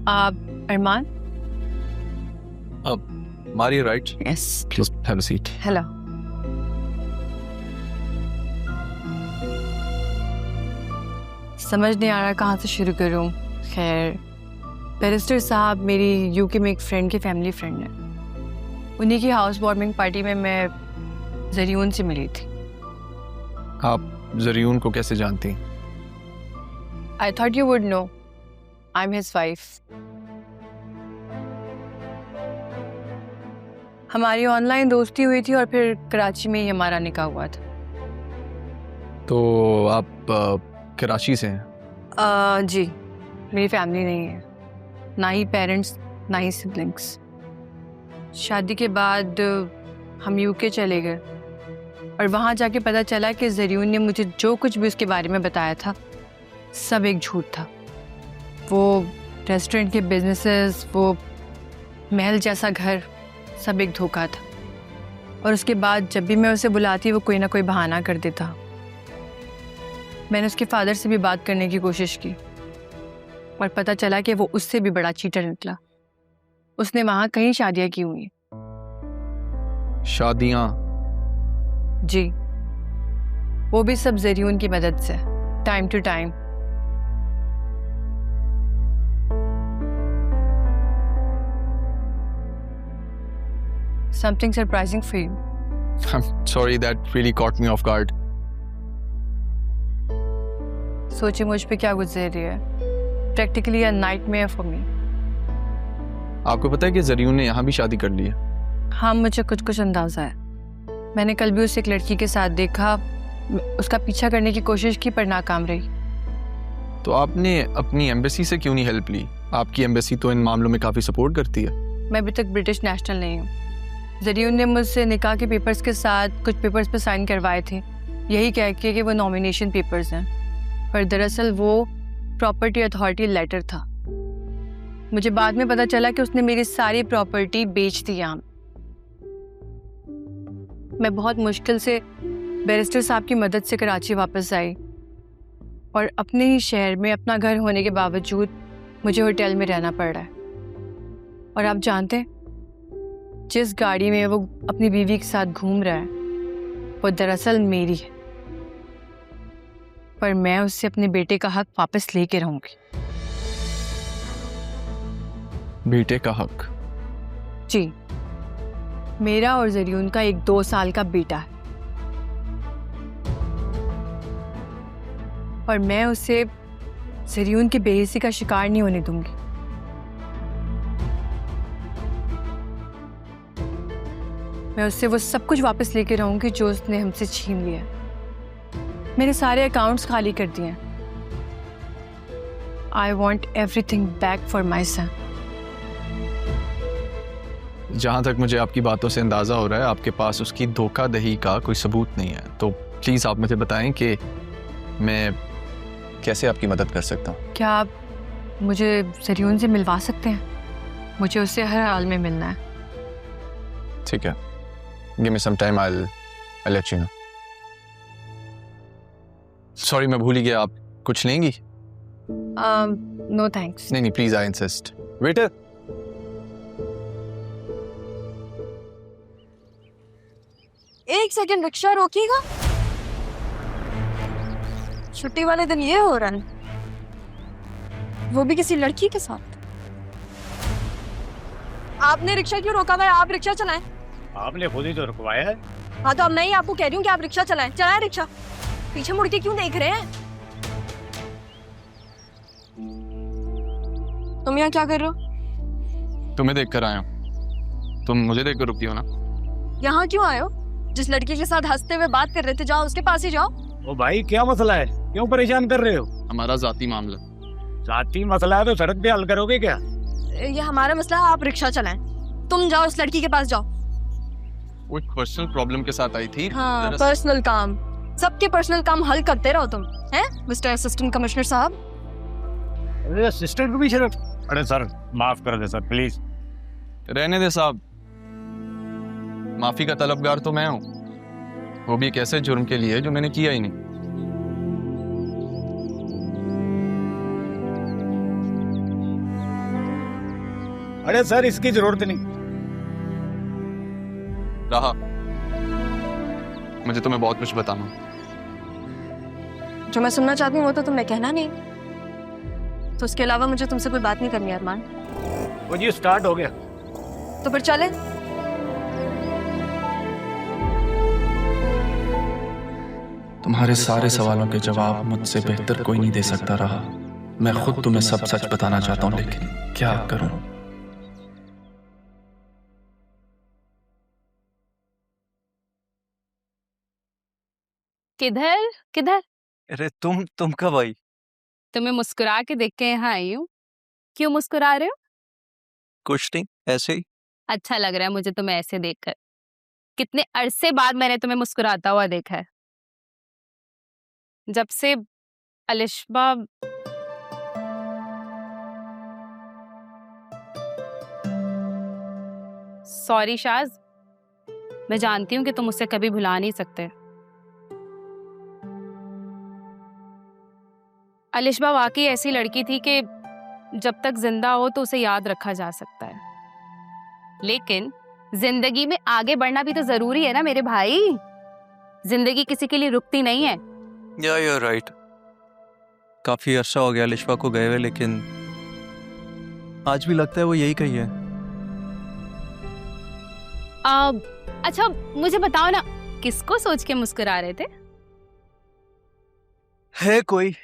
आप अरमान? Mari, right? Yes. Please have a seat. Hello. समझ नहीं आ रहा कहाँ से शुरू करूँ। खैर, बैरिस्टर साहब मेरी यूके में एक फ्रेंड की फैमिली फ्रेंड है। उन्हीं की हाउस वार्मिंग पार्टी में मैं जरीन से मिली थी। आप जरीन को कैसे जानती? I thought you would know. I'm his wife. हमारी ऑनलाइन दोस्ती हुई थी और फिर कराची में ही हमारा निकाह हुआ था। तो आप कराची से हैं? जी, मेरी फैमिली नहीं है, ना ही पेरेंट्स ना ही सिबलिंग्स। शादी के बाद हम यूके चले गए और वहाँ जाके पता चला कि जरीन ने मुझे जो कुछ भी उसके बारे में बताया था सब एक झूठ था। वो रेस्टोरेंट के बिजनेसेस, वो महल जैसा घर, सब एक धोखा था। और उसके बाद जब भी मैं उसे बुलाती वो कोई ना कोई बहाना कर देता। मैंने उसके फादर से भी बात करने की कोशिश की और पता चला कि वो उससे भी बड़ा चीटर निकला। उसने वहाँ कई शादियाँ की हुई। शादियाँ? जी, वो भी सब जरीन की मदद से, time to time. Something surprising for you. I'm sorry, that really caught me off guard. सोचिए मुझ पे क्या गुजर रही है। Practically a nightmare for me. आपको पता है कि जरीन ने यहाँ भी शादी कर ली है? हाँ, मुझे कुछ कुछ अंदाजा है। मैंने कल भी उसे एक लड़की के साथ देखा, उसका पीछा करने की कोशिश की पर नाकाम रही। तो आपने अपनी एम्बेसी से क्यों नहीं हेल्प ली? आपकी एम्बेसी तो इन मामलों में काफ़ी सपोर्ट करती है। मैं अभी तक ब्रिटिश नेशनल नहीं हूँ। जरीन ने मुझसे निकाह के पेपर्स के साथ कुछ पेपर्स पे साइन करवाए थे, यही कह के कि वो नॉमिनेशन पेपर्स हैं, पर दरअसल वो प्रॉपर्टी अथॉरिटी लेटर था। मुझे बाद में पता चला कि उसने मेरी सारी प्रॉपर्टी बेच दी। यहाँ मैं बहुत मुश्किल से बैरिस्टर साहब की मदद से कराची वापस आई और अपने ही शहर में अपना घर होने के बावजूद मुझे होटल में रहना पड़ रहा है। और आप जानते हैं, जिस गाड़ी में वो अपनी बीवी के साथ घूम रहा है वो दरअसल मेरी है, पर मैं उससे अपने बेटे का हक वापस लेके रहूंगी। बेटे का हक? जी, मेरा और जरीन का एक 2 साल का बेटा है और मैं उसे जरीन की बेइज्जती का शिकार नहीं होने दूंगी। मैं उससे वो सब कुछ वापस लेके रहूंगी जो उसने हमसे छीन लिया। मेरे सारे अकाउंट्स खाली कर दिए। I want everything back for my son. जहाँ तक मुझे आपकी बातों से अंदाज़ा हो रहा है, आपके पास उसकी धोखाधड़ी का कोई सबूत नहीं है, तो प्लीज़ आप मुझे बताएं कि मैं कैसे आपकी मदद कर सकता हूँ। क्या आप मुझे जरीन से मिलवा सकते हैं? मुझे उससे हर हाल में मिलना है। ठीक है, give me some time, I will let you know. Sorry, मैं भूल ही गया, आप कुछ लेंगी? No thanks. नहीं, प्लीज, आई इंसिस्ट। वेटर, एक सेकंड, रिक्शा रोकिएगा। छुट्टी वाले दिन ये हो रहा है, वो भी किसी लड़की के साथ। आपने रिक्शा क्यों रोका? मैं आप रिक्शा चलाएं। आपने खुद ही तो रुकवाया है। हाँ तो अब मैं ही आपको कह रही हूँ कि आप रिक्शा चलाएं। चलाएं रिक्शा। पीछे मुड़ के क्यों देख रहे हैं? तुम यहाँ क्या कर रहे हो? तुम्हें देखकर आया हूँ। तुम मुझे देखकर रुकी हो ना? यहाँ क्यों आए हो? जिस लड़की के साथ हंसते हुए बात कर रहे थे, जाओ उसके पास ही जाओ। ओ भाई, क्या मसला है? क्यों परेशान कर रहे हो? हमारा जाती मामला। जाती मसला है तो सड़क पे हल करोगे क्या? ये हमारा मसला है, आप रिक्शा चलाएं। तुम जाओ उस लड़की के पास जाओ। वो एक पर्सनल प्रॉब्लम के साथ आई थी। हाँ, पर्सनल काम। सबके पर्सनल काम हल करते रहो तुम, हैं मिस्टर असिस्टेंट कमिश्नर साहब। अरे असिस्टेंट को भी शर्म। अरे सर, माफ कर दे सर, प्लीज। रहने दे साहब, माफी का तलबगार तो मैं हूँ, वो भी एक ऐसे जुर्म के लिए जो मैंने किया ही नहीं। अरे सर इसकी जरूरत नहीं। राहा, मुझे तुम्हें बहुत कुछ बताना। जो मैं सुनना चाहती हूँ वो तो तुमने कहना नहीं, तो उसके अलावा मुझे तुमसे कोई बात नहीं करनी अरमान। वो जी स्टार्ट हो गया। तो फिर चले। तुम्हारे सारे सवालों के जवाब मुझसे बेहतर कोई नहीं दे सकता रहा। मैं खुद तुम्हें सब सच बताना चाहता हूँ, लेकिन क्या करूं? किधर किधर? अरे तुम कब आई? तुम्हें मुस्कुरा के देख के यहाँ आई हूँ। क्यों मुस्कुरा रहे हो? कुछ नहीं, ऐसे ही। अच्छा लग रहा है मुझे तुम्हें ऐसे देखकर। कितने अरसे बाद मैंने तुम्हें मुस्कुराता हुआ देखा है। जब से अलिशबा सॉरी शाज, मैं जानती हूँ कि तुम उसे कभी भुला नहीं सकते। अलिशबा वाकई ऐसी लड़की थी कि जब तक जिंदा हो तो उसे याद रखा जा सकता है, लेकिन जिंदगी में आगे बढ़ना भी तो जरूरी है ना मेरे भाई। जिंदगी किसी के लिए रुकती नहीं है। You're right. काफी अरसा हो गया अलिशबा को गए हुए, लेकिन आज भी लगता है वो यही कही है। अच्छा मुझे बताओ ना, किसको सोच के मुस्कुरा रहे थे? है कोई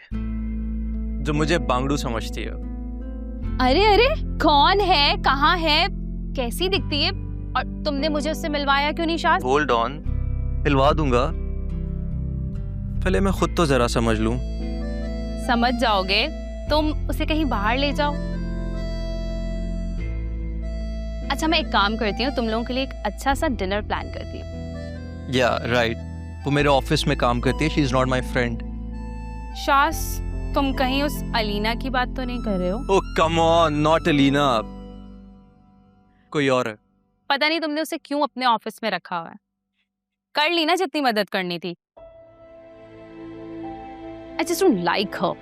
जो मुझे बांगड़ू समझती है। अरे अरे, कौन है, कहाँ है, कैसी दिखती है, और तुमने मुझे उससे मिलवाया क्यों नहीं शाज? होल्ड ऑन, मिलवा दूंगा, पहले मैं खुद तो जरा समझ लूं। समझ जाओगे, तुम उसे कहीं बाहर ले जाओ। अच्छा मैं एक काम करती हूँ, तुम लोगों के लिए एक अच्छा सा डिनर प्लान करती हूँ। या राइट, वो मेरे ऑफिस में काम करती है। She is not my friend. Shaz, तुम कहीं उस अलीना की बात तो नहीं कर रहे हो? ओह कम ऑन, नॉट अलीना, कोई और है। पता नहीं तुमने उसे क्यों अपने ऑफिस में रखा हुआ है। कर ली ना जितनी मदद करनी थी। I just don't like her.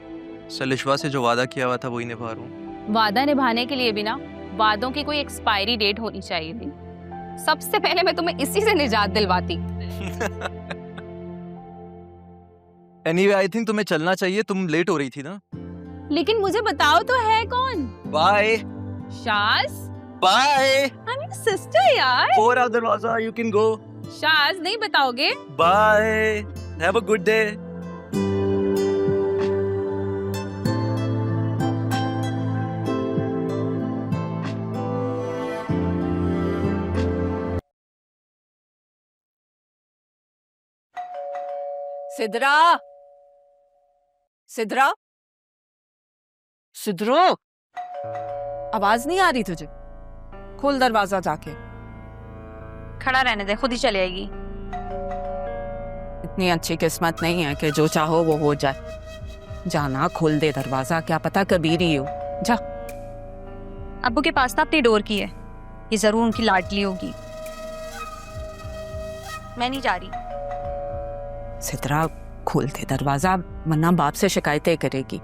सलिशवा से जो वादा किया हुआ था वही निभा रहा हूँ। वादा निभाने के लिए भी ना वादों की कोई एक्सपायरी डेट होनी चाहिए थी। सबसे पहले मैं तुम्हें इसी से निजात दिलवाती। एनीवे आई थिंक तुम्हें चलना चाहिए, तुम लेट हो रही थी ना। लेकिन मुझे बताओ तो है कौन? Bye Shaz, bye. I'm your sister यार। फोर आउट दरवाजा, यू कैन गो। शाज नहीं बताओगे? Bye, have a good day. Sidra, Sidra, Sidro, आवाज नहीं आ रही तुझे? खोल दरवाजा जाके। खड़ा रहने दे, खुद ही चली आएगी। इतनी अच्छी किस्मत नहीं है कि जो चाहो वो हो जाए। जाना, खोल दे दरवाजा, क्या पता कबीर ही हो। जा। अब्बू के पास ना अपनी डोर की है, ये जरूर उनकी लाडली होगी। मैं नहीं जा रही। सिद्रा खोल दे दरवाजा, वरना बाप से शिकायतें करेगी।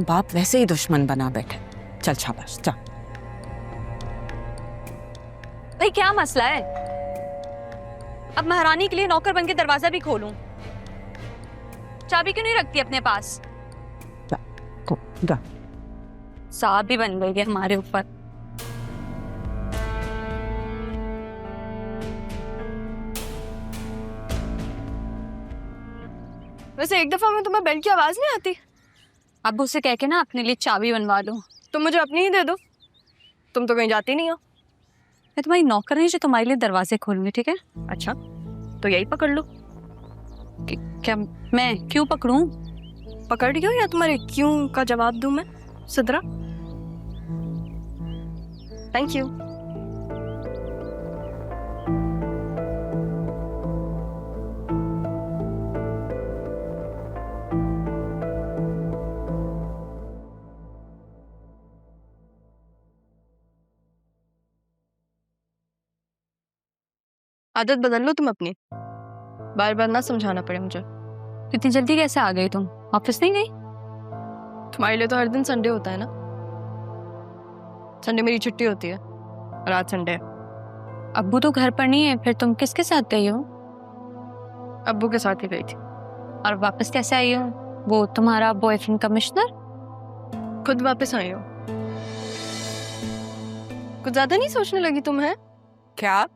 बाप वैसे ही दुश्मन बना बैठे। चल शाबाश, जा। भाई क्या मसला है? अब महारानी के लिए नौकर बन के दरवाजा भी खोलूं? चाबी क्यों नहीं रखती अपने पास? जा। सांप भी बन गई है हमारे ऊपर। वैसे एक दफा में तुम्हें बेल की आवाज नहीं आती? अब्बू से कह के ना अपने लिए चाबी बनवा लो। तुम मुझे अपनी ही दे दो, तुम तो कहीं जाती नहीं हो। मैं तुम्हारी नौकर नहीं जो तुम्हारे लिए दरवाजे खोलूंगी, ठीक है? अच्छा तो यही पकड़ लो। क्या मैं क्यों पकड़ूं? पकड़ क्यों, या तुम्हारे क्यों का जवाब दूं मैं? Sidra, thank you. आदत बदल लो तुम अपनी, बार बार ना समझाना पड़े मुझे। इतनी जल्दी कैसे आ गई तुम? ऑफिस नहीं गई? तुम्हारे लिए तो हर दिन संडे होता है ना। संडे मेरी छुट्टी होती है और आज संडे है। अब्बू तो घर पर नहीं है, फिर तुम किसके साथ गई हो? अब्बू के साथ ही गई थी। और वापस कैसे आई हो? वो तुम्हारा बॉयफ्रेंड कमिश्नर? खुद वापस आई हो। कुछ ज्यादा नहीं सोचने लगी तुम है? क्या